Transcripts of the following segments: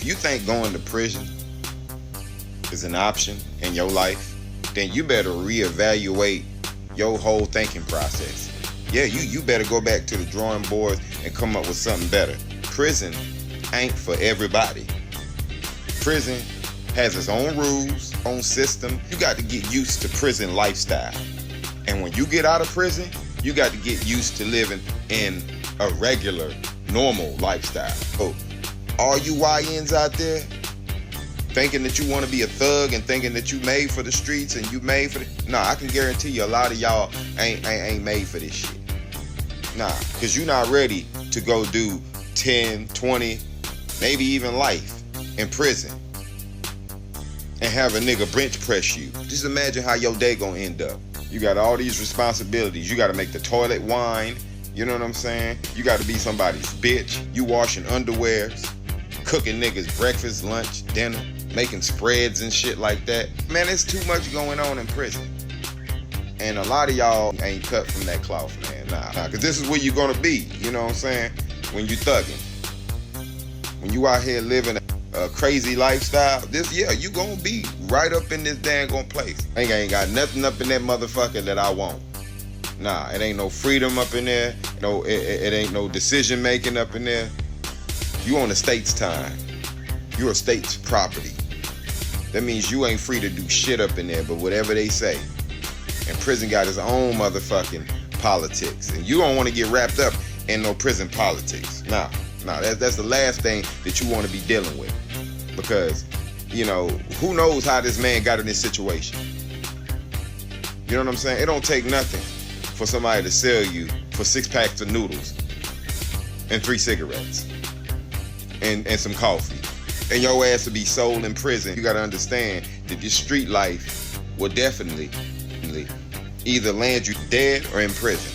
you think going to prison is an option in your life, then you better reevaluate your whole thinking process. Yeah, you better go back to the drawing board and come up with something better. Prison ain't for everybody. Prison has its own rules, own system. You got to get used to prison lifestyle. And when you get out of prison, you got to get used to living in a regular, normal lifestyle. So, all you YNs out there thinking that you want to be a thug and thinking that you made for the streets and you made for the... Nah, I can guarantee you a lot of y'all ain't made for this shit. Nah, because you're not ready to go do 10, 20, maybe even life in prison and have a nigga bench press you. Just imagine how your day gonna end up. You got all these responsibilities. You got to make the toilet wine. You know what I'm saying? You got to be somebody's bitch. You washing underwears, cooking niggas breakfast, lunch, dinner, making spreads and shit like that. Man, there's too much going on in prison. And a lot of y'all ain't cut from that cloth, man. Nah, because this is where you're going to be. You know what I'm saying? When you thugging. When you out here living a crazy lifestyle, you gonna be right up in this daggone place. Ain't got nothing up in that motherfucker that I want. Nah, it ain't no freedom up in there. No, it ain't no decision making up in there. You on the state's time. You're a state's property. That means you ain't free to do shit up in there, but whatever they say. And prison got its own motherfucking politics. And you don't want to get wrapped up in no prison politics. Nah, that's the last thing that you want to be dealing with. Because, you know, who knows how this man got in this situation. You know what I'm saying? It don't take nothing for somebody to sell you for 6 packs of noodles and 3 cigarettes and some coffee. And your ass to be sold in prison. You got to understand that this street life will definitely either land you dead or in prison.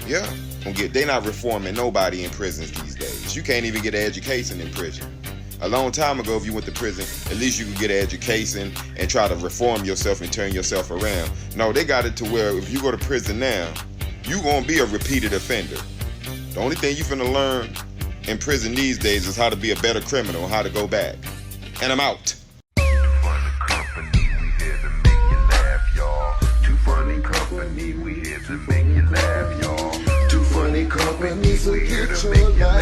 Yeah. They not reforming nobody in prisons these days. You can't even get an education in prison. A long time ago, if you went to prison, at least you could get an education and try to reform yourself and turn yourself around. No, they got it to where if you go to prison now, you gonna be a repeated offender. The only thing you finna learn in prison these days is how to be a better criminal and how to go back. And I'm out. Company, we here to make you laugh, y'all. Too funny company, so get your life.